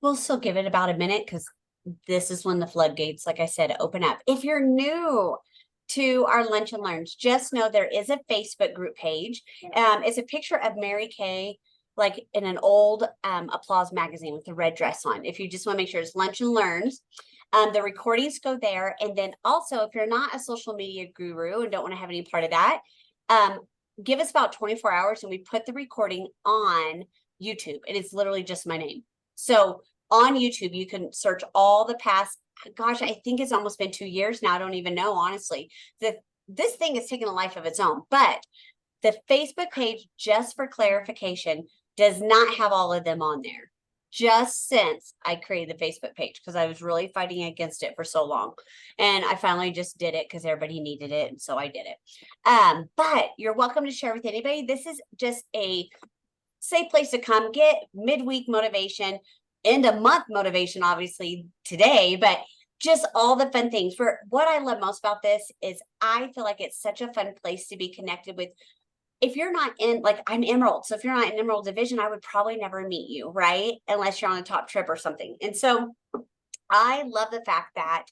We'll still give it about a minute because this is when the floodgates, like I said, open up. If you're new to our Lunch and Learns, just know there is a Facebook group page. It's a picture of Mary Kay, like in an old Applause magazine with the red dress on. If you just want to make sure it's Lunch and Learns, the recordings go there. And then also, if you're not a social media guru and don't want to have any part of that, um, give us about 24 hours and we put the recording on YouTube. And it's literally just my name. So on YouTube, you can search all the past. Gosh, I think it's almost been 2 years now. I don't even know, honestly. This thing is taking a life of its own. But the Facebook page, just for clarification, does not have all of them on there. Just since I created the Facebook page, because I was really fighting against it for so long. And I finally just did it because everybody needed it. And so I did it. But you're welcome to share with anybody. This is just a safe place to come get midweek motivation, end of month motivation, obviously today, but just all the fun things. For what I love most about this is I feel like it's such a fun place to be connected with. If you're not in, like, I'm Emerald, so if you're not in Emerald Division, I would probably never meet you, right? Unless you're on a top trip or something. And so I love the fact that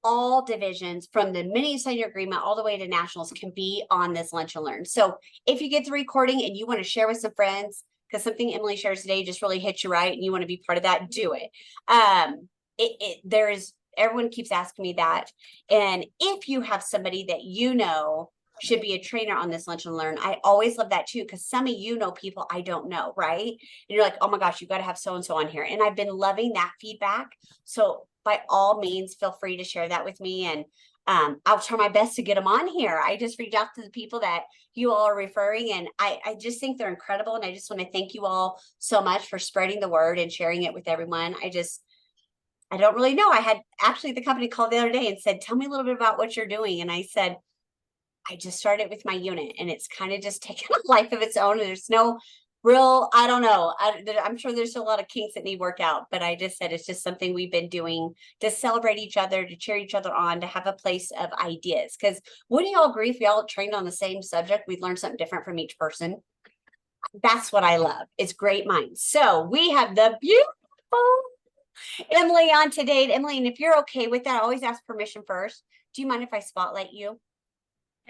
all divisions from the mini senior agreement all the way to nationals can be on this Lunch and Learn. So if you get the recording and you want to share with some friends, because something Emily shares today just really hits you right and you want to be part of that, do it. There is, everyone keeps asking me that. And if you have somebody that you know should be a trainer on this Lunch and Learn, I always love that too, because some of you know people I don't know, right? And you're like, oh my gosh, you got to have so-and-so on here. And I've been loving that feedback. So by all means, feel free to share that with me. And I'll try my best to get them on here. I just reach out to the people that you all are referring, and I just think they're incredible. And I just want to thank you all so much for spreading the word and sharing it with everyone. I don't really know. I had actually the company called the other day and said, tell me a little bit about what you're doing. And I said, I just started with my unit and it's kind of just taken a life of its own. And there's no real, I don't know. I'm sure there's a lot of kinks that need work out, but I just said it's just something we've been doing to celebrate each other, to cheer each other on, to have a place of ideas. Because wouldn't you all agree if we all trained on the same subject, we'd learn something different from each person? That's what I love. It's great minds. So we have the beautiful Emily on today. And Emily, and if you're okay with that, I always ask permission first. Do you mind if I spotlight you?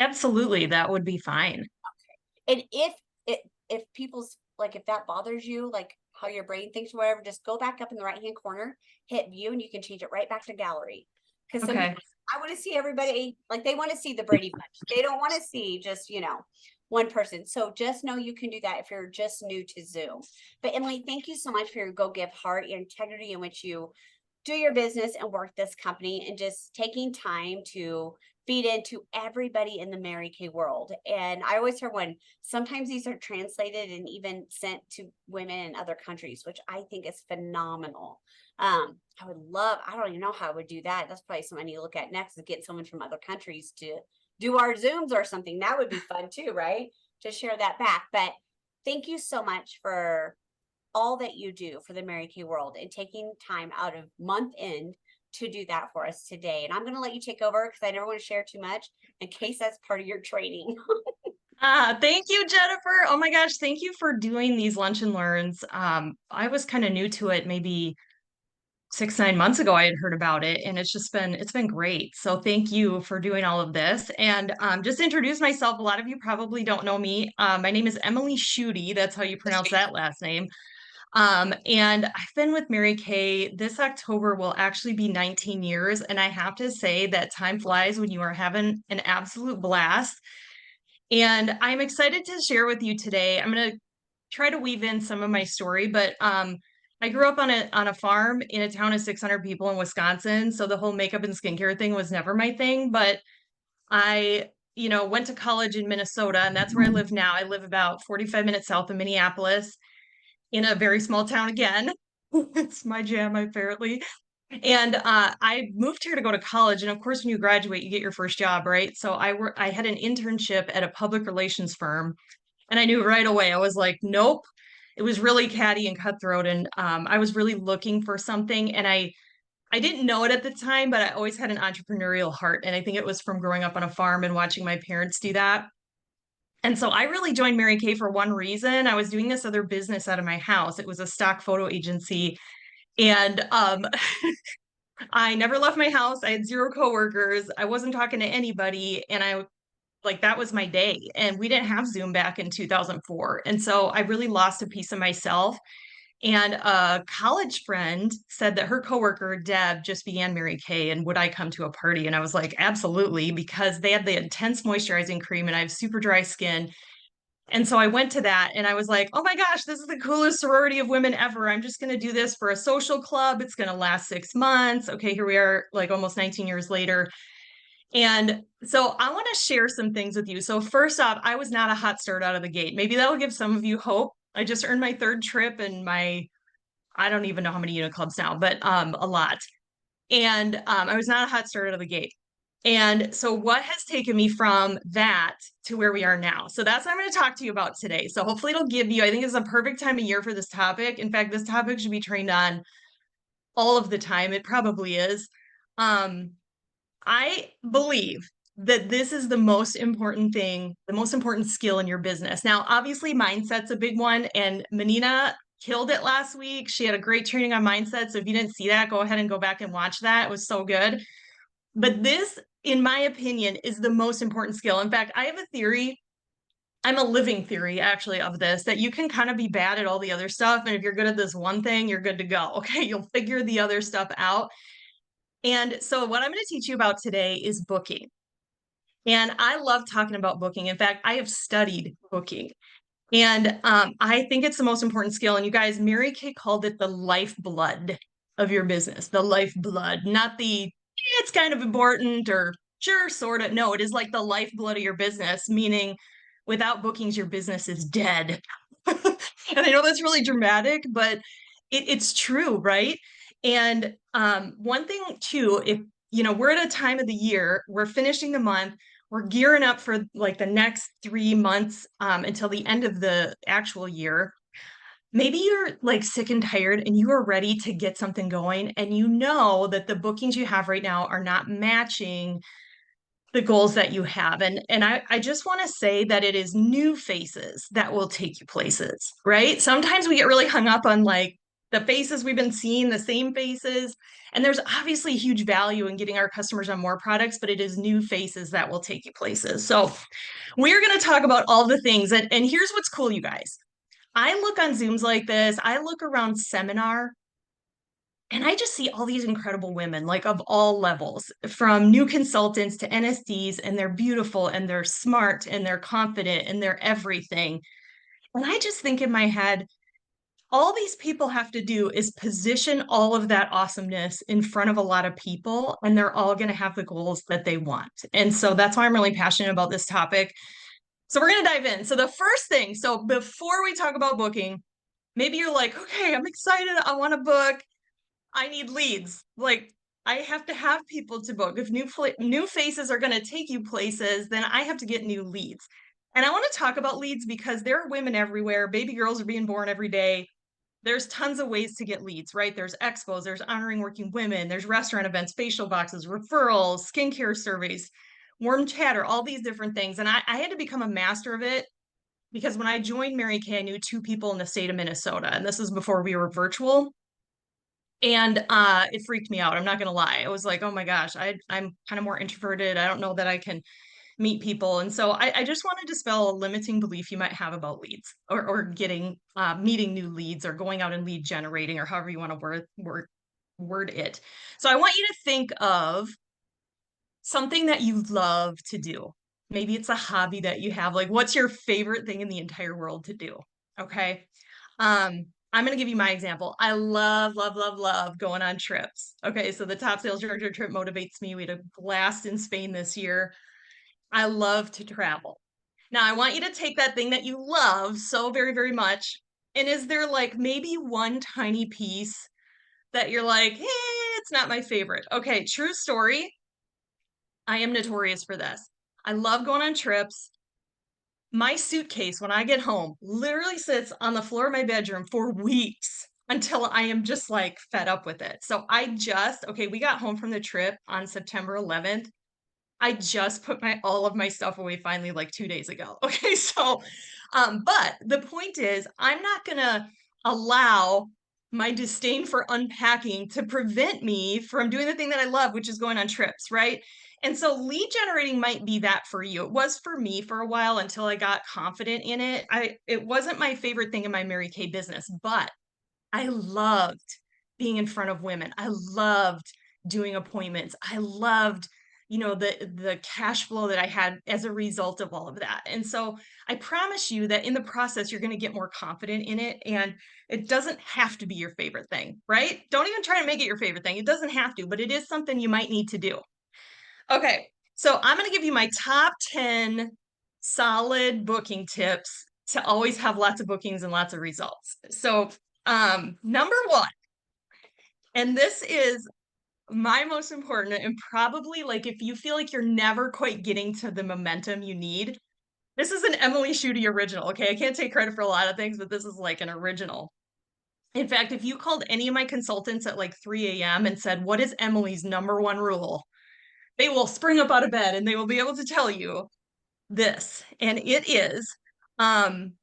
Absolutely, that would be fine. And if people's, like, if that bothers you, like how your brain thinks or whatever, just go back up in the right hand corner, hit view, and you can change it right back to gallery. Because sometimes Okay. I want to see everybody, like they want to see the Brady Bunch. They don't want to see just, one person. So just know you can do that if you're just new to Zoom. But Emily, thank you so much for your go give heart, your integrity in which you do your business and work this company, and just taking time to feed into everybody in the Mary Kay world. And I always hear when sometimes these are translated and even sent to women in other countries, which I think is phenomenal. I would love, I don't even know how I would do that. That's probably something I need to look at next, is get someone from other countries to do our Zooms or something. That would be fun too, right? To share that back. But thank you so much for all that you do for the Mary Kay world and taking time out of month end to do that for us today. And I'm going to let you take over because I never want to share too much in case that's part of your training. Thank you, Jennifer. Oh my gosh, thank you for doing these lunch and learns. I was kind of new to it maybe 6, 9 months ago. I had heard about it and it's been great. So thank you for doing all of this. And just to introduce myself, a lot of you probably don't know me. My name is Emily Schuette. That's how you pronounce that last name. And I've been with Mary Kay. This October will actually be 19 years. And I have to say that time flies when you are having an absolute blast. And I'm excited to share with you today. I'm going to try to weave in some of my story, but I grew up on a farm in a town of 600 people in Wisconsin, so the whole makeup and skincare thing was never my thing, but I went to college in Minnesota, and that's where I live now. I live about 45 minutes south of Minneapolis in a very small town again. It's my jam, apparently. And I moved here to go to college, and of course, when you graduate, you get your first job, right? So I had an internship at a public relations firm, and I knew right away. I was like, nope. It was really catty and cutthroat, and I was really looking for something, and I didn't know it at the time, but I always had an entrepreneurial heart, and I think it was from growing up on a farm and watching my parents do that. And so I really joined Mary Kay for one reason. I was doing this other business out of my house. It was a stock photo agency. And I never left my house. I had zero coworkers. I wasn't talking to anybody. And I like that was my day. And we didn't have Zoom back in 2004. And so I really lost a piece of myself. And a college friend said that her coworker, Deb, just began Mary Kay and would I come to a party? And I was like, absolutely, because they had the intense moisturizing cream and I have super dry skin. And so I went to that and I was like, oh my gosh, this is the coolest sorority of women ever. I'm just going to do this for a social club. It's going to last 6 months. Okay, here we are, like almost 19 years later. And so I want to share some things with you. So, first off, I was not a hot start out of the gate. Maybe that'll give some of you hope. I just earned my third trip and I don't even know how many unit clubs now, but a lot. And I was not a hot start out of the gate. And so, what has taken me from that to where we are now? So, that's what I'm going to talk to you about today. So, hopefully, it'll give you, I think it's a perfect time of year for this topic. In fact, this topic should be trained on all of the time. It probably is. Um, I believe that this is the most important thing, the most important skill in your business. Now, obviously, mindset's a big one, and Menina killed it last week. She had a great training on mindset. So if you didn't see that, go ahead and go back and watch that. It was so good. But this, in my opinion, is the most important skill. In fact, I have a theory. I'm a living theory actually of this that you can kind of be bad at all the other stuff. And if you're good at this one thing, you're good to go. Okay. You'll figure the other stuff out. And so, what I'm going to teach you about today is booking. And I love talking about booking. In fact, I have studied booking. And I think it's the most important skill. And you guys, Mary Kay called it the lifeblood of your business, the lifeblood, not the it's kind of important or sure, sort of. No, it is like the lifeblood of your business, meaning without bookings, your business is dead. And I know that's really dramatic, but it's true, right? And one thing too, if we're at a time of the year, we're finishing the month, we're gearing up for like the next 3 months until the end of the actual year. Maybe you're like sick and tired and you are ready to get something going, and you know that the bookings you have right now are not matching the goals that you have. And I just want to say that it is new faces that will take you places, right? Sometimes we get really hung up on like the faces we've been seeing, the same faces. And there's obviously huge value in getting our customers on more products, but it is new faces that will take you places. So we're going to talk about all the things. And here's what's cool, you guys. I look on Zooms like this, I look around seminar and I just see all these incredible women, like of all levels, from new consultants to NSDs, and they're beautiful and they're smart and they're confident and they're everything. And I just think in my head, all these people have to do is position all of that awesomeness in front of a lot of people, and they're all going to have the goals that they want. And so that's why I'm really passionate about this topic. So we're going to dive in. So the first thing, so before we talk about booking, maybe you're like, okay, I'm excited. I want to book. I need leads. Like I have to have people to book. If new faces are going to take you places, then I have to get new leads. And I want to talk about leads because there are women everywhere. Baby girls are being born every day. There's tons of ways to get leads, right? There's expos, there's honoring working women, there's restaurant events, facial boxes, referrals, skincare surveys, warm chatter, all these different things. And I had to become a master of it because when I joined Mary Kay, I knew two people in the state of Minnesota, and this was before we were virtual. And it freaked me out. I'm not gonna lie. I was like, oh my gosh, I'm kind of more introverted. I don't know that I can meet people. And so I just want to dispel a limiting belief you might have about leads or getting meeting new leads or going out and lead generating or however you want to word it. So I want you to think of something that you love to do. Maybe it's a hobby that you have. Like, what's your favorite thing in the entire world to do? Okay. I'm going to give you my example. I love, love, love, love going on trips. Okay. So the Top Sales Director trip motivates me. We had a blast in Spain this year. I love to travel. Now, I want you to take that thing that you love so very, very much. And is there like maybe one tiny piece that you're like, it's not my favorite? Okay. True story. I am notorious for this. I love going on trips. My suitcase, when I get home, literally sits on the floor of my bedroom for weeks until I am just like fed up with it. So okay, we got home from the trip on September 11th. I just put all of my stuff away finally like 2 days ago. Okay, so but the point is I'm not gonna allow my disdain for unpacking to prevent me from doing the thing that I love, which is going on trips, right? And so lead generating might be that for you. It was for me for a while until I got confident in it. It wasn't my favorite thing in my Mary Kay business, but I loved being in front of women. I loved doing appointments. I loved, the cash flow that I had as a result of all of that. And so I promise you that in the process, you're going to get more confident in it. And it doesn't have to be your favorite thing, right? Don't even try to make it your favorite thing. It doesn't have to, but it is something you might need to do. Okay. So I'm going to give you my top 10 solid booking tips to always have lots of bookings and lots of results. So number one, and this is my most important, and probably like if you feel like you're never quite getting to the momentum you need, this is an Emily Schuette original. Okay. I can't take credit for a lot of things, but this is like an original. In fact, if you called any of my consultants at like 3 a.m. and said, what is Emily's number one rule? They will spring up out of bed and they will be able to tell you this. And it is um,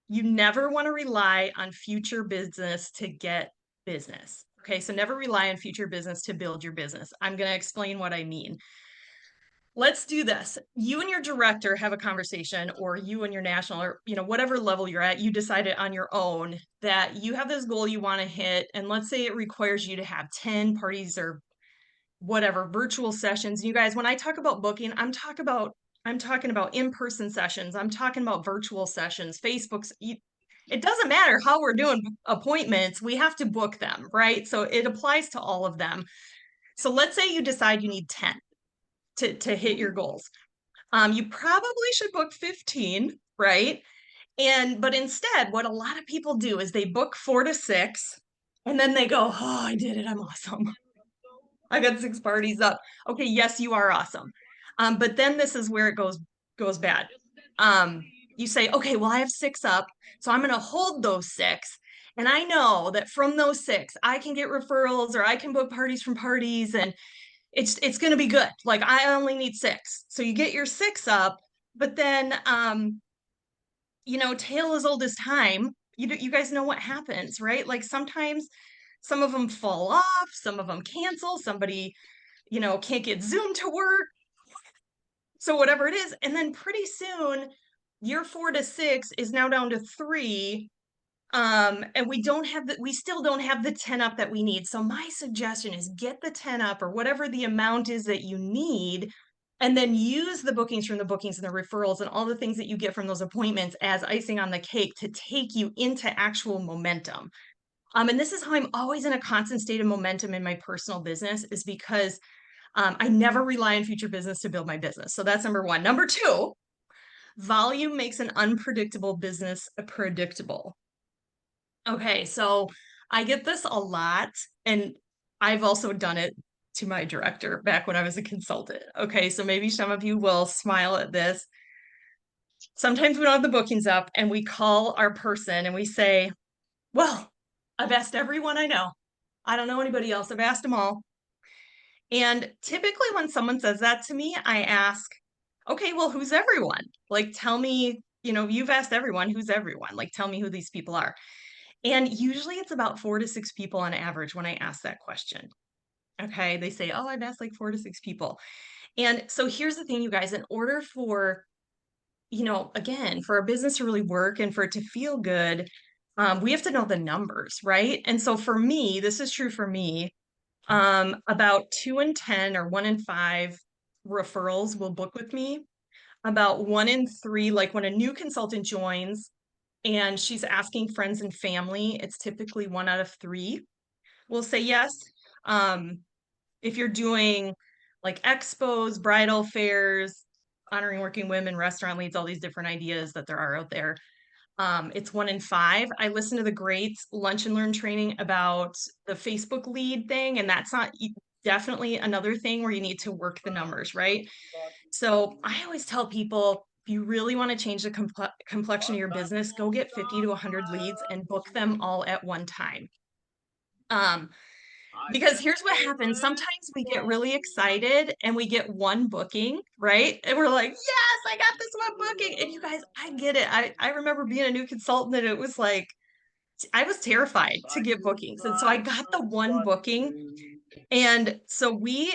you never want to rely on future business to get business. Okay, so never rely on future business to build your business. I'm going to explain what I mean. Let's do this. You and your director have a conversation, or you and your national, or whatever level you're at, you decided on your own that you have this goal you want to hit, and let's say it requires you to have 10 parties or whatever virtual sessions. You guys, when I talk about booking, I'm talking about in-person sessions. I'm talking about virtual sessions, Facebook's. It doesn't matter how we're doing appointments. We have to book them, right? So it applies to all of them. So let's say you decide you need 10 to hit your goals. You probably should book 15, right? But instead, what a lot of people do is they book 4 to 6 and then they go, oh, I did it. I'm awesome. I got 6 parties up. Okay, yes, you are awesome. But then this is where it goes bad. You say, okay, well, I have 6 up, so I'm going to hold those 6. And I know that from those 6, I can get referrals or I can book parties from parties, and it's going to be good. Like I only need 6. So you get your 6 up, but then tale as old as time. You guys know what happens, right? Like sometimes some of them fall off, some of them cancel, somebody can't get Zoom to work. So whatever it is. And then pretty soon your 4 to 6 is now down to 3. And we still don't have the 10 up that we need. So my suggestion is get the 10 up or whatever the amount is that you need, and then use the bookings from the bookings and the referrals and all the things that you get from those appointments as icing on the cake to take you into actual momentum. And this is how I'm always in a constant state of momentum in my personal business, is because I never rely on future business to build my business. So that's number one. Number two, volume makes an unpredictable business predictable. Okay, so I get this a lot, and I've also done it to my director back when I was a consultant. Okay, so maybe some of you will smile at this. Sometimes we don't have the bookings up, and we call our person and we say, well, I've asked everyone I know. I don't know anybody else. I've asked them all. And typically when someone says that to me, I ask, okay, well, who's everyone? Like, tell me, you've asked everyone, who's everyone? Like, tell me who these people are. And usually it's about 4 to 6 people on average when I ask that question. Okay. They say, oh, I've asked like 4 to 6 people. And so here's the thing, you guys, in order for, again, for a business to really work and for it to feel good, we have to know the numbers, right? And so for me, this is true for me. About 2 in 10 or 1 in 5 referrals will book with me. About 1 in 3, like when a new consultant joins and she's asking friends and family, it's typically 1 out of 3 will say yes. If you're doing like expos, bridal fairs, honoring working women, restaurant leads, all these different ideas that there are out there, it's 1 in 5. I listen to the great Lunch and Learn training about the Facebook lead thing, and that's not definitely another thing where you need to work the numbers, right? So I always tell people, if you really want to change the complexion of your business, go get 50 to 100 leads and book them all at one time. Um, Because here's what happens. Sometimes we get really excited and we get one booking, right? And we're like, yes, I got this one booking. And you guys, I get it. I remember being a new consultant and it was like, I was terrified to get bookings. And so I got the one booking. And so we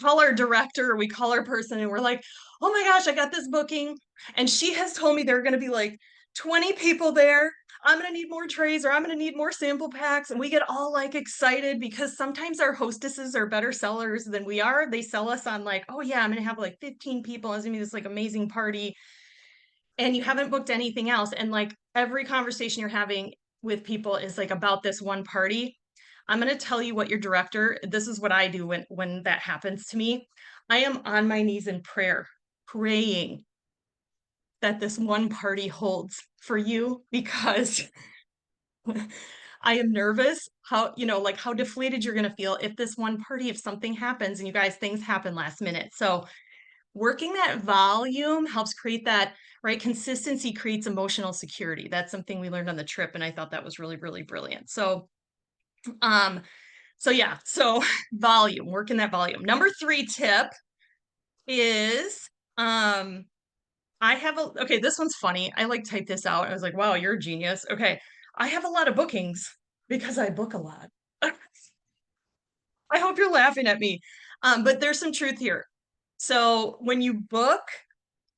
call our director or we call our person and we're like, oh my gosh, I got this booking. And she has told me there are going to be like 20 people there. I'm going to need more trays or I'm going to need more sample packs. And we get all like excited because sometimes our hostesses are better sellers than we are. They sell us on like, oh yeah, I'm going to have like 15 people. It's going to be this like amazing party. And you haven't booked anything else. And like every conversation you're having with people is like about this one party. I'm going to tell you what your director, this is what I do when that happens to me. I am on my knees in prayer, praying that this one party holds for you because I am nervous how, like how deflated you're going to feel if this one party, if something happens and you guys, things happen last minute. So working that volume helps create that, right? Consistency creates emotional security. That's something we learned on the trip. And I thought that was really, really brilliant. Um, so volume, working that volume. Number 3 tip is, okay, this one's funny. I like typed this out. I was like, wow, you're a genius. Okay. I have a lot of bookings because I book a lot. I hope you're laughing at me. But there's some truth here. So when you book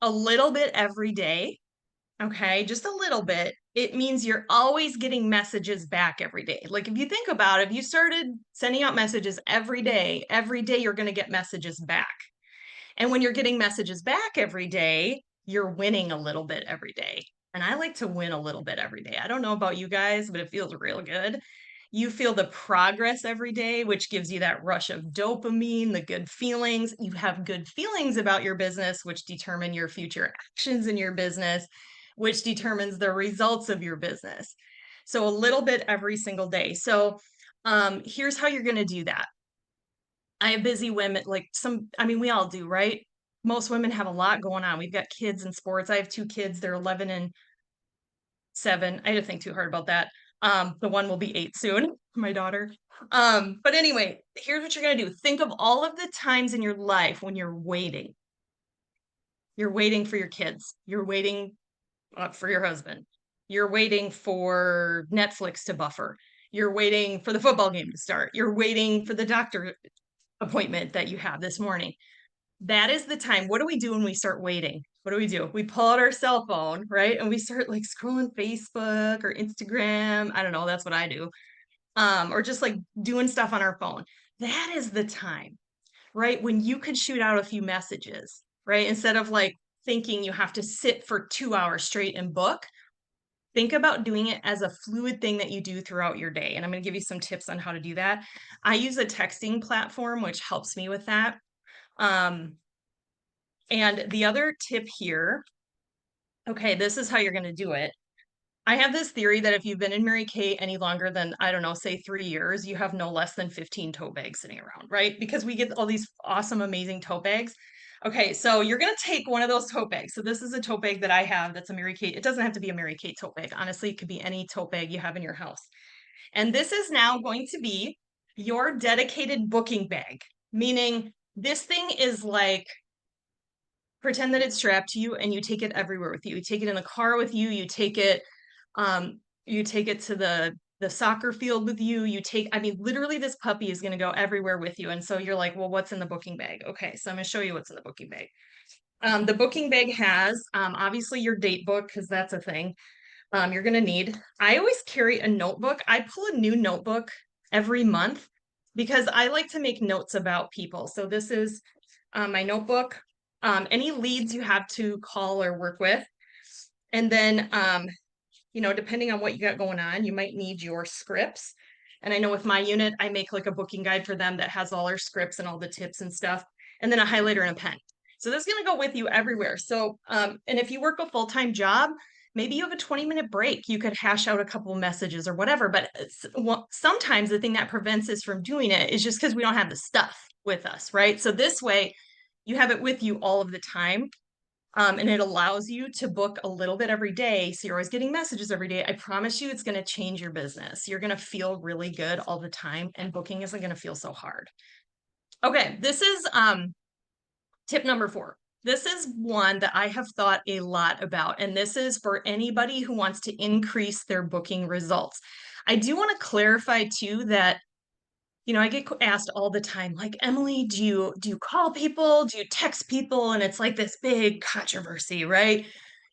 a little bit every day, okay, just a little bit, it means you're always getting messages back every day. Like if you think about it, if you started sending out messages every day you're going to get messages back. And when you're getting messages back every day, you're winning a little bit every day. And I like to win a little bit every day. I don't know about you guys, but it feels real good. You feel the progress every day, which gives you that rush of dopamine, the good feelings. You have good feelings about your business, which determine your future actions in your business, which determines the results of your business. So a little bit every single day. So here's how you're going to do that. I have busy women, we all do, right? Most women have a lot going on. We've got kids in sports. I have 2 kids. They're 11 and 7. I had to think too hard about that. The one will be 8 soon, my daughter. But anyway, here's what you're going to do. Think of all of the times in your life when you're waiting. You're waiting for your kids. You're waiting for your husband. You're waiting for Netflix to buffer. You're waiting for the football game to start. You're waiting for the doctor appointment that you have this morning. That is the time. What do we do when we start waiting? What do we do? We pull out our cell phone, right? And we start like scrolling Facebook or Instagram. I don't know. That's what I do. Or just like doing stuff on our phone. That is the time, right? When you could shoot out a few messages, right? Instead of like thinking you have to sit for 2 hours straight and book, think about doing it as a fluid thing that you do throughout your day. And I'm going to give you some tips on how to do that. I use a texting platform, which helps me with that. And the other tip here, okay, this is how you're going to do it. I have this theory that if you've been in Mary Kay any longer than, I don't know, say 3 years, you have no less than 15 tote bags sitting around, right? Because we get all these awesome, amazing tote bags. Okay, so you're going to take one of those tote bags. So this is a tote bag that I have that's a Mary Kay. It doesn't have to be a Mary Kay tote bag. Honestly, it could be any tote bag you have in your house. And this is now going to be your dedicated booking bag, meaning this thing is like, pretend that it's strapped to you and you take it everywhere with you. You take it in the car with you, you take it to the soccer field with you. Literally this puppy is going to go everywhere with you. And so you're like, well, what's in the booking bag? Okay, so I'm going to show you what's in the booking bag. The booking bag has obviously your date book, because that's a thing you're going to need. I always carry a notebook. I pull a new notebook every month because I like to make notes about people. So this is my notebook. Any leads you have to call or work with. And then, depending on what you got going on, you might need your scripts. And I know with my unit, I make like a booking guide for them that has all our scripts and all the tips and stuff, and then a highlighter and a pen. So this is going to go with you everywhere. So, and if you work a full-time job, maybe you have a 20-minute break. You could hash out a couple of messages or whatever. But sometimes the thing that prevents us from doing it is just because we don't have the stuff with us, right? So this way, you have it with you all of the time. And it allows you to book a little bit every day. So you're always getting messages every day. I promise you, it's going to change your business. You're going to feel really good all the time, and booking isn't going to feel so hard. Okay, this is tip number 4. This is one that I have thought a lot about, and this is for anybody who wants to increase their booking results. I do want to clarify too that, I get asked all the time, like, Emily, do you call people? Do you text people? And it's like this big controversy, right?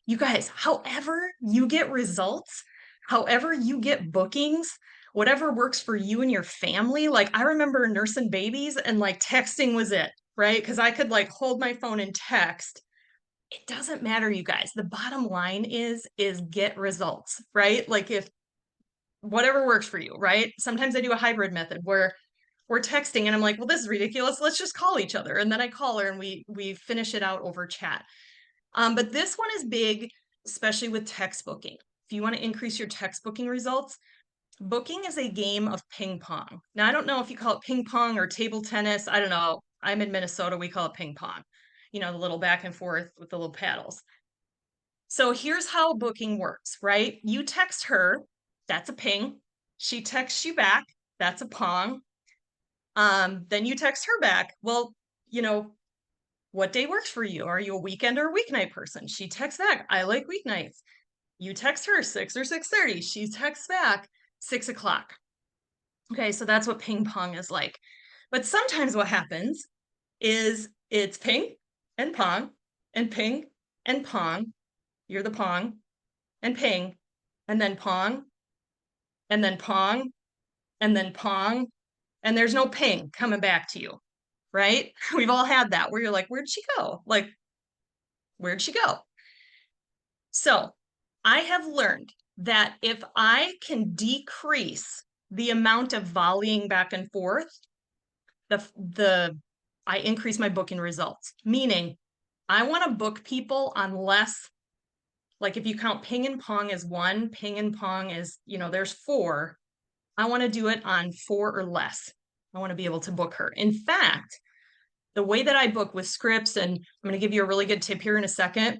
You guys, however you get results, however you get bookings, whatever works for you and your family. Like, I remember nursing babies and like texting was it, right? Because I could like hold my phone and text. It doesn't matter, you guys. The bottom line is get results, right? Like, if whatever works for you, right? Sometimes I do a hybrid method where we're texting and I'm like, well, this is ridiculous. Let's just call each other. And then I call her and we finish it out over chat. But this one is big, especially with text booking. If you want to increase your text booking results, booking is a game of ping pong. Now, I don't know if you call it ping pong or table tennis. I don't know. I'm in Minnesota. We call it ping pong, the little back and forth with the little paddles. So here's how booking works, right? You text her, that's a ping. She texts you back, that's a pong. Then you text her back. Well, what day works for you? Are you a weekend or a weeknight person? She texts back, I like weeknights. You text her 6 or 6:30. She texts back 6 o'clock. Okay, so that's what ping pong is like. But sometimes what happens is it's ping and pong and ping and pong. You're the pong and ping and then pong and then pong and then pong. And there's no ping coming back to you, right? We've all had that where you're like, where'd she go? Like, where'd she go? So I have learned that if I can decrease the amount of volleying back and forth, I increase my booking results. Meaning, I want to book people on less. Like, if you count ping and pong as 1, ping and pong is, there's 4. I want to do it on 4 or less. I want to be able to book her. In fact, the way that I book with scripts, and I'm going to give you a really good tip here in a second.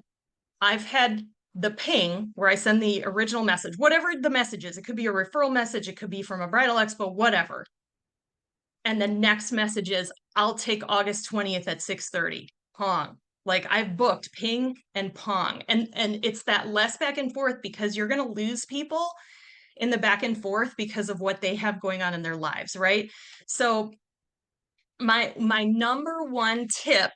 I've had the ping where I send the original message, whatever the message is. It could be a referral message. It could be from a bridal expo, whatever. And the next message is, I'll take August 20th at 6:30, pong. Like, I've booked ping and pong. And it's that less back and forth because you're going to lose people in the back and forth because of what they have going on in their lives, right? So my number one tip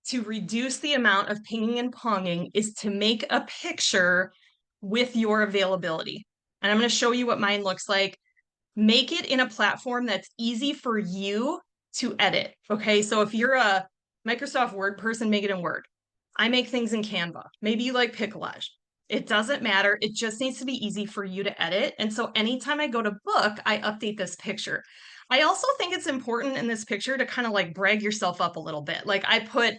to reduce the amount of pinging and ponging is to make a picture with your availability. And I'm going to show you what mine looks like. Make it in a platform that's easy for you to edit. Okay, so if you're a Microsoft Word person, make it in Word. I make things in Canva. Maybe you like Piccollage. It doesn't matter. It just needs to be easy for you to edit. And so anytime I go to book, I update this picture. I also think it's important in this picture to kind of like brag yourself up a little bit. Like, I put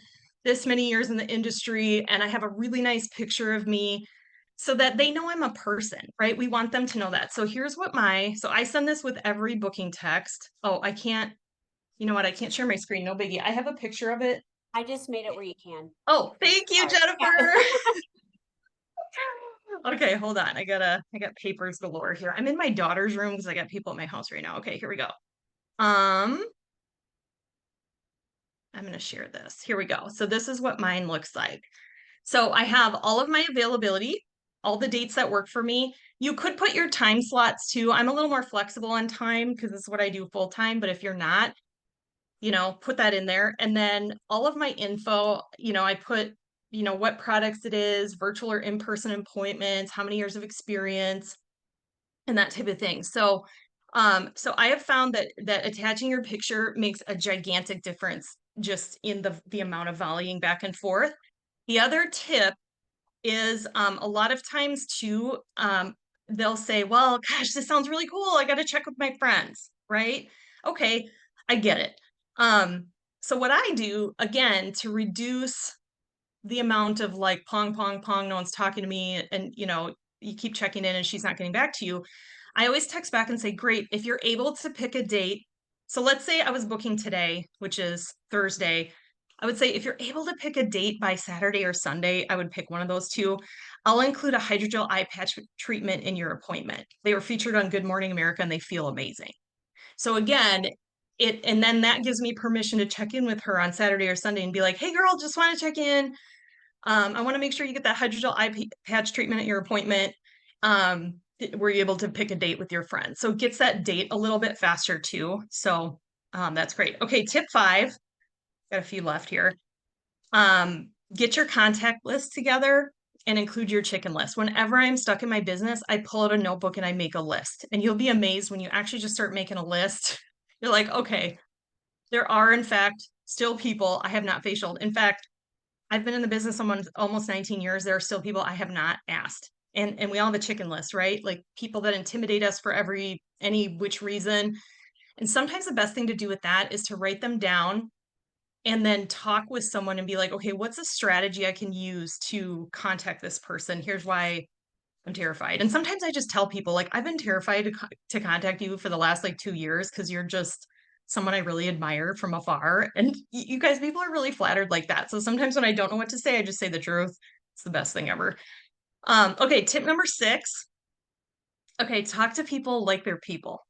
this many years in the industry and I have a really nice picture of me so that they know I'm a person, right? We want them to know that. So here's what so I send this with every booking text. Oh, I can't, you know what? I can't share my screen. No biggie. I have a picture of it. I just made it where you can. Oh, thank you, Sorry. Jennifer. Okay, hold on. I got papers galore here. I'm in my daughter's room because I got people at my house right now. Okay, here we go. I'm going to share this. Here we go. So this is what mine looks like. So I have all of my availability, all the dates that work for me. You could put your time slots too. I'm a little more flexible on time because this is what I do full time. But if you're not, put that in there. And then all of my info, I put, what products it is, virtual or in-person appointments, how many years of experience, and that type of thing. So I have found that attaching your picture makes a gigantic difference just in the amount of volleying back and forth. The other tip is a lot of times too, they'll say, well, gosh, this sounds really cool. I got to check with my friends, right? Okay, I get it. So what I do, again, to reduce the amount of like pong, pong, pong, no one's talking to me, and you keep checking in and she's not getting back to you, I always text back and say, great, if you're able to pick a date. So let's say I was booking today, which is Thursday. I would say if you're able to pick a date by Saturday or Sunday, I would pick one of those two. I'll include a hydrogel eye patch treatment in your appointment. They were featured on Good Morning America and they feel amazing. So again, and then that gives me permission to check in with her on Saturday or Sunday and be like, hey girl, just want to check in. I want to make sure you get that hydrogel eye patch treatment at your appointment. Were you able to pick a date with your friend? So it gets that date a little bit faster too. So that's great. Okay, tip 5. Got a few left here. Get your contact list together and include your chicken list. Whenever I'm stuck in my business, I pull out a notebook and I make a list. And you'll be amazed when you actually just start making a list. You're like, okay, there are in fact still people I have not facialed. In fact, I've been in the business almost 19 years. There are still people I have not asked. And we all have a chicken list, right? Like people that intimidate us for any which reason. And sometimes the best thing to do with that is to write them down and then talk with someone and be like, okay, what's a strategy I can use to contact this person? Here's why I'm terrified. And sometimes I just tell people, like, I've been terrified to contact you for the last like 2 years because you're just someone I really admire from afar. And you guys, people are really flattered like that. So sometimes when I don't know what to say, I just say the truth. It's the best thing ever. Okay, tip number 6. Okay, talk to people like they're people.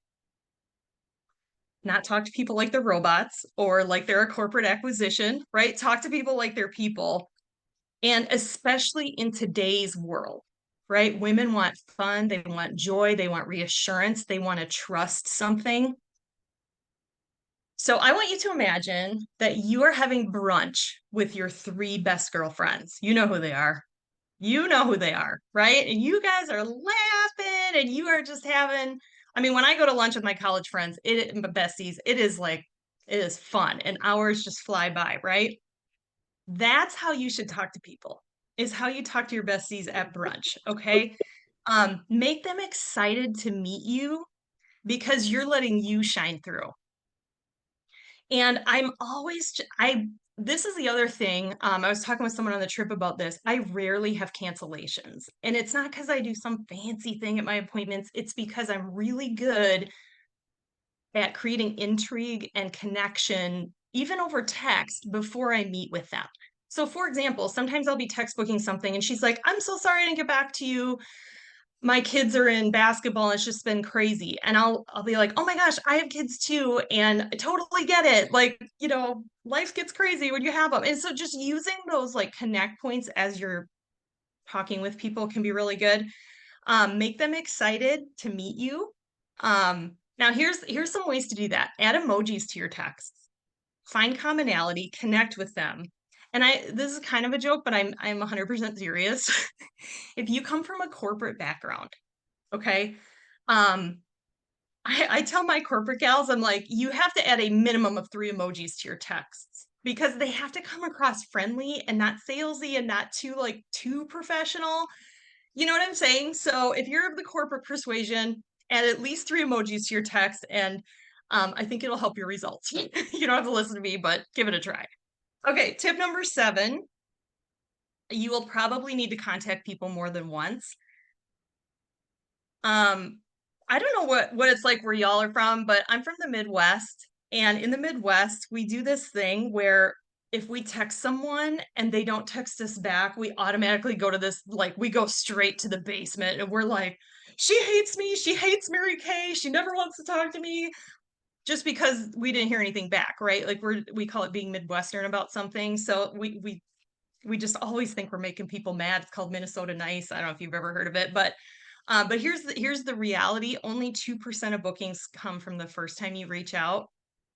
Not talk to people like they're robots or like they're a corporate acquisition, right? Talk to people like they're people. And especially in today's world, right? Women want fun, they want joy, they want reassurance, they want to trust something. So I want you to imagine that you are having brunch with your 3 best girlfriends. You know who they are. You know who they are, right? And you guys are laughing and you are just having, I mean, when I go to lunch with my college friends, my besties, it is fun and hours just fly by, right? That's how you should talk to people, is how you talk to your besties at brunch, okay? Make them excited to meet you because you're letting you shine through. And this is the other thing. I was talking with someone on the trip about this. I rarely have cancellations. And it's not because I do some fancy thing at my appointments. It's because I'm really good at creating intrigue and connection, even over text, before I meet with them. So, for example, sometimes I'll be text booking something and she's like, I'm so sorry I didn't get back to you. My kids are in basketball and it's just been crazy. And I'll be like, oh my gosh, I have kids too. And I totally get it. Like, life gets crazy when you have them. And so just using those like connect points as you're talking with people can be really good. Make them excited to meet you. Now here's some ways to do that. Add emojis to your texts. Find commonality, connect with them. And this is kind of a joke, but I'm 100% serious. If you come from a corporate background, okay, I tell my corporate gals, I'm like, you have to add a minimum of 3 emojis to your texts because they have to come across friendly and not salesy and not too professional. You know what I'm saying? So if you're of the corporate persuasion, add at least 3 emojis to your text, and I think it'll help your results. You don't have to listen to me, but give it a try. Okay, tip number 7. You will probably need to contact people more than once. I don't know what it's like where y'all are from, but I'm from the Midwest. And in the Midwest, we do this thing where if we text someone and they don't text us back, we automatically go to this, like, we go straight to the basement and we're like, she hates me. She hates Mary Kay. She never wants to talk to me just because we didn't hear anything back, right? Like we call it being Midwestern about something. So we just always think we're making people mad. It's called Minnesota Nice. I don't know if you've ever heard of it, but here's the reality. Only 2% of bookings come from the first time you reach out.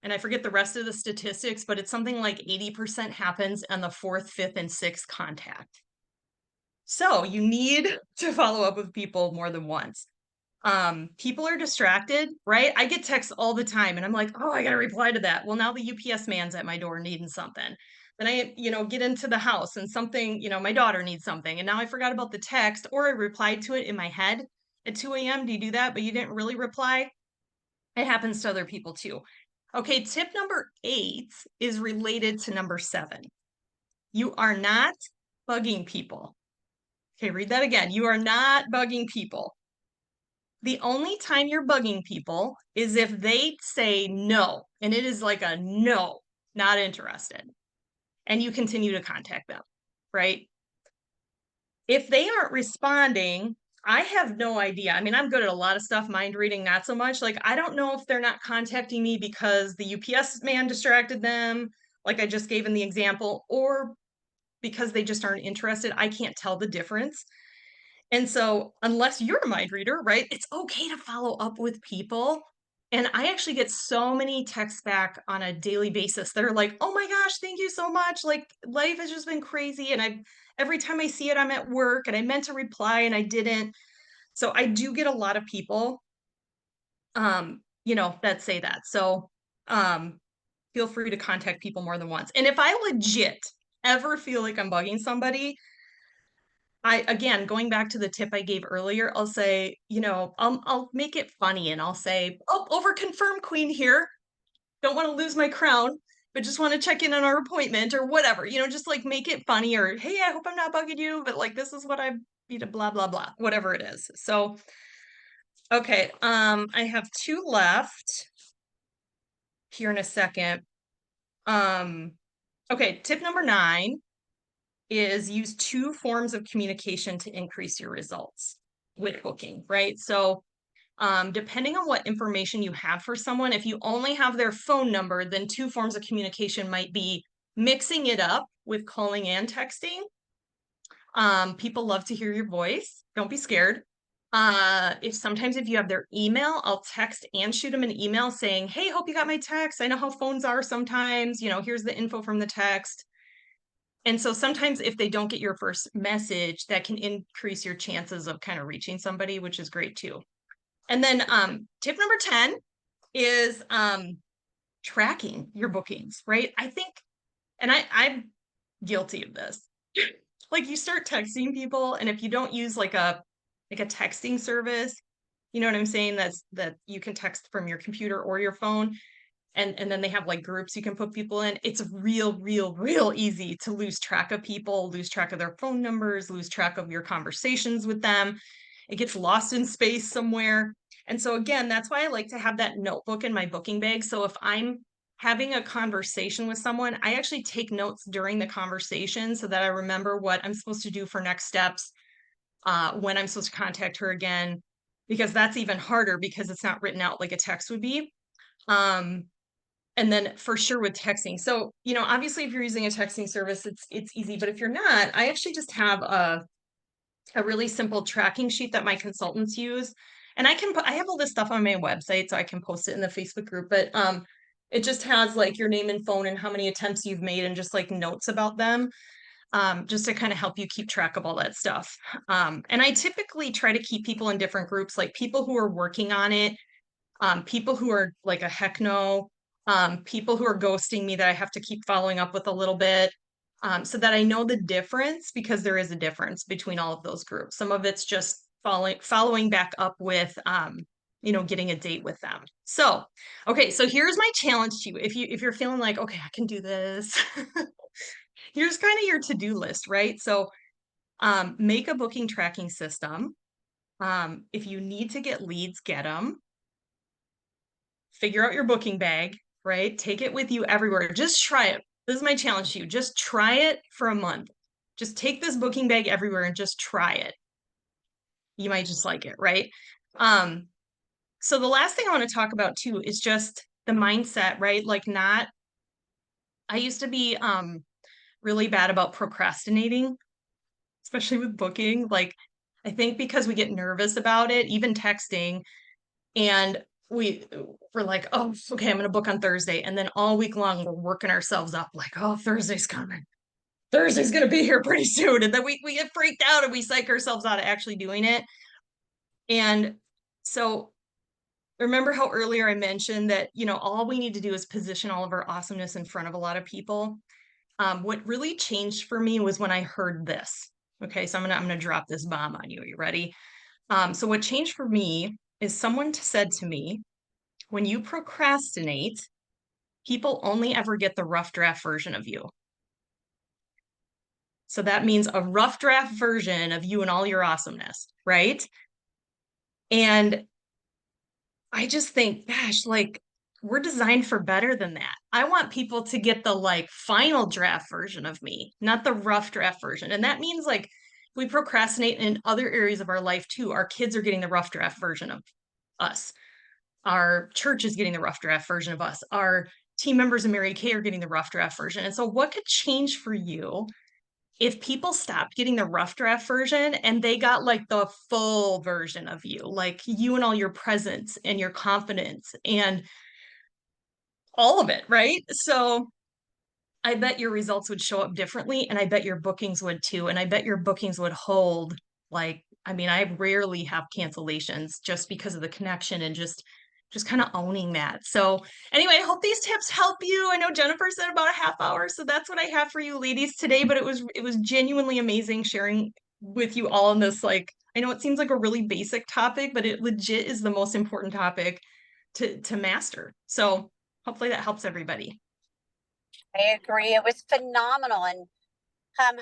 And I forget the rest of the statistics, but it's something like 80% happens on the 4th, 5th, and 6th contact. So you need to follow up with people more than once. People are distracted, right? I get texts all the time and I'm like, oh, I gotta reply to that. Well, now the UPS man's at my door needing something. Then I, get into the house and something, my daughter needs something. And now I forgot about the text or I replied to it in my head at 2 a.m. Do you do that? But you didn't really reply. It happens to other people too. Okay, tip number 8 is related to number 7. You are not bugging people. Okay, read that again. You are not bugging people. The only time you're bugging people is if they say no, and it is like a no, not interested. and you continue to contact them, right? If they aren't responding, I have no idea. I mean, I'm good at a lot of stuff, mind reading, not so much. Like, I don't know if they're not contacting me because the UPS man distracted them, like I just gave in the example, or because they just aren't interested. I can't tell the difference. And so, unless you're a mind reader, right, it's okay to follow up with people. And I actually get so many texts back on a daily basis that are like, oh my gosh, thank you so much. Like, life has just been crazy. And every time I see it, I'm at work and I meant to reply and I didn't. So, I do get a lot of people, that say that. So, um, feel free to contact people more than once. And if I legit ever feel like I'm bugging somebody, again, going back to the tip I gave earlier, I'll say, I'll make it funny and I'll say, oh, over confirm queen here. Don't want to lose my crown, but just want to check in on our appointment or whatever, just like make it funny, or, hey, I hope I'm not bugging you, but like, this is what blah, blah, blah, whatever it is. So, okay. I have two left here in a second. Okay. Tip number 9 is use 2 forms of communication to increase your results with booking, right? So, depending on what information you have for someone, if you only have their phone number, then 2 forms of communication might be mixing it up with calling and texting. People love to hear your voice. Don't be scared. If you have their email, I'll text and shoot them an email saying, hey, hope you got my text. I know how phones are sometimes, here's the info from the text. And so sometimes if they don't get your first message, that can increase your chances of kind of reaching somebody, which is great too. And then tip number 10 is tracking your bookings, right? I think, and I'm guilty of this. Like, you start texting people, and if you don't use like a texting service, you know what I'm saying? That you can text from your computer or your phone, and then they have like groups you can put people in. It's real easy to lose track of people, lose track of their phone numbers, lose track of your conversations with them. It gets lost in space somewhere. And so again, that's why I like to have that notebook in my booking bag. So if I'm having a conversation with someone, I actually take notes during the conversation so that I remember what I'm supposed to do for next steps, when I'm supposed to contact her again, because that's even harder because it's not written out like a text would be. And then for sure with texting. So, obviously if you're using a texting service, it's easy, but if you're not, I actually just have a really simple tracking sheet that my consultants use. And I have all this stuff on my website, so I can post it in the Facebook group, but it just has like your name and phone and how many attempts you've made and just like notes about them, just to kind of help you keep track of all that stuff. And I typically try to keep people in different groups, like people who are working on it, people who are like a heck no, people who are ghosting me that I have to keep following up with a little bit, so that I know the difference, because there is a difference between all of those groups. Some of it's just following back up with, getting a date with them. So, okay, so here's my challenge to you. If you're feeling like, okay, I can do this, here's kind of your to-do list, right? So, make a booking tracking system. If you need to get leads, get them. Figure out your booking bag, right? Take it with you everywhere. Just try it. This is my challenge to you. Just try it for a month. Just take this booking bag everywhere and just try it. You might just like it, right? So the last thing I want to talk about too is just the mindset, right? Like, I used to be really bad about procrastinating, especially with booking. Like, I think because we get nervous about it, even texting, and we're like, oh, okay, I'm gonna book on Thursday. And then all week long we're working ourselves up like, oh, Thursday's coming. Thursday's gonna be here pretty soon. And then we get freaked out and we psych ourselves out of actually doing it. And so remember how earlier I mentioned that, all we need to do is position all of our awesomeness in front of a lot of people. What really changed for me was when I heard this. Okay, so I'm gonna drop this bomb on you. Are you ready? So what changed for me is someone said to me, when you procrastinate, people only ever get the rough draft version of you. So that means a rough draft version of you and all your awesomeness, right? And I just think, gosh, like, we're designed for better than that. I want people to get the like final draft version of me, not the rough draft version. And that means like we procrastinate in other areas of our life too. Our kids are getting the rough draft version of us. Our church is getting the rough draft version of us. Our team members in Mary Kay are getting the rough draft version. And so what could change for you if people stopped getting the rough draft version and they got like the full version of you, like you and all your presence and your confidence and all of it, right? So I bet your results would show up differently, and I bet your bookings would too. And I bet your bookings would hold. Like, I mean, I rarely have cancellations just because of the connection and just kind of owning that. So anyway, I hope these tips help you. I know Jennifer said about a half hour, so that's what I have for you ladies today, but it was genuinely amazing sharing with you all in this. Like, I know it seems like a really basic topic, but it legit is the most important topic to master. So hopefully that helps everybody. I agree. It was phenomenal. And um,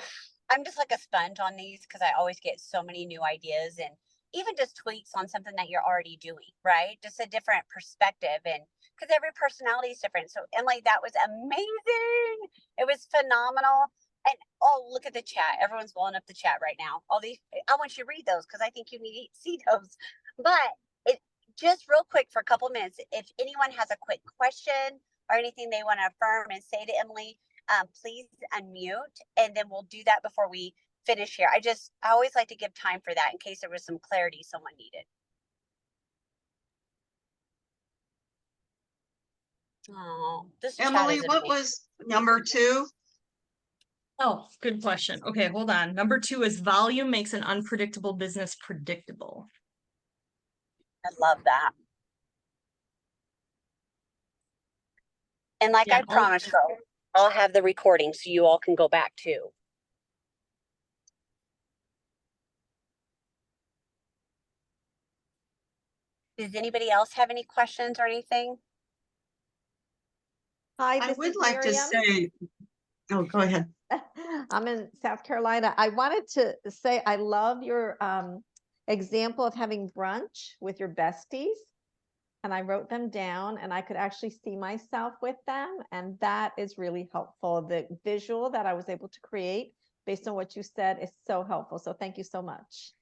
I'm just like a sponge on these because I always get so many new ideas and even just tweaks on something that you're already doing, right? Just a different perspective. And because every personality is different. So, Emily, that was amazing. It was phenomenal. And oh, look at the chat. Everyone's blowing up the chat right now. All these, I want you to read those because I think you need to see those. But it just real quick for a couple of minutes, if anyone has a quick question or anything they want to affirm and say to Emily, please unmute, and then we'll do that before we finish here. I always like to give time for that in case there was some clarity someone needed. Oh, this chat Emily, is what amazing. was number 2? Oh, good question. Okay, hold on. Number 2 is volume makes an unpredictable business predictable. I love that. And like I promised, though, I'll have the recording so you all can go back too. Does anybody else have any questions or anything? Hi, I this would is like to Miriam. say, oh, go ahead. I'm in South Carolina. I wanted to say I love your example of having brunch with your besties. And I wrote them down and I could actually see myself with them. And that is really helpful. The visual that I was able to create based on what you said is so helpful. So thank you so much.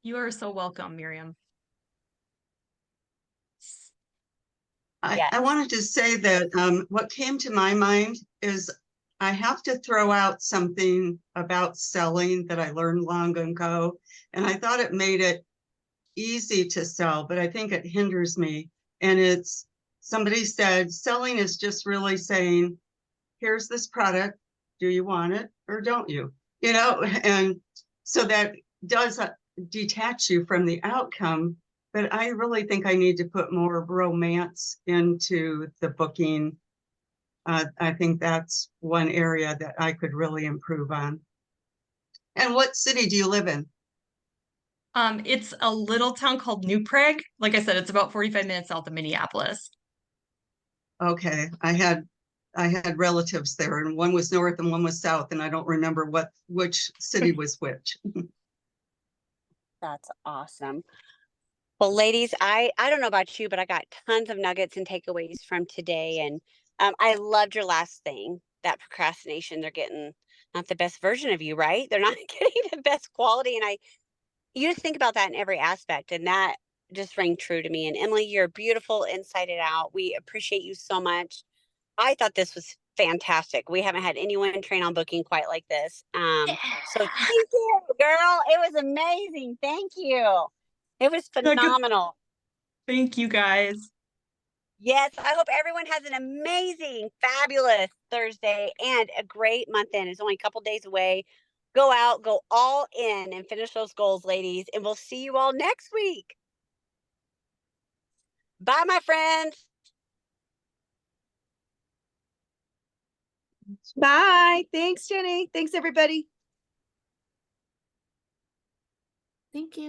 You are so welcome, Miriam. Yes. I wanted to say that what came to my mind is I have to throw out something about selling that I learned long ago. And I thought it made it easy to sell, but I think it hinders me. And it's, somebody said, selling is just really saying, here's this product. Do you want it or don't you? You know, and so that does detach you from the outcome. But I really think I need to put more romance into the booking. I think that's one area that I could really improve on. And what city do you live in? It's a little town called New Prague. Like I said, it's about 45 minutes south of Minneapolis. Okay, I had relatives there, and one was north and one was south, and I don't remember which city was which. That's awesome. Well, ladies, I don't know about you, but I got tons of nuggets and takeaways from today. And I loved your last thing, that procrastination. They're getting not the best version of you, right? They're not getting the best quality. And you just think about that in every aspect. And that just rang true to me. And Emily, you're beautiful inside and out. We appreciate you so much. I thought this was fantastic. We haven't had anyone train on booking quite like this. So thank you, girl. It was amazing. Thank you. It was phenomenal. Thank you guys. Yes, I hope everyone has an amazing, fabulous Thursday and a great month in. It's only a couple days away. Go out, go all in and finish those goals, ladies. And we'll see you all next week. Bye, my friends. Bye. Thanks, Jenny. Thanks, everybody. Thank you.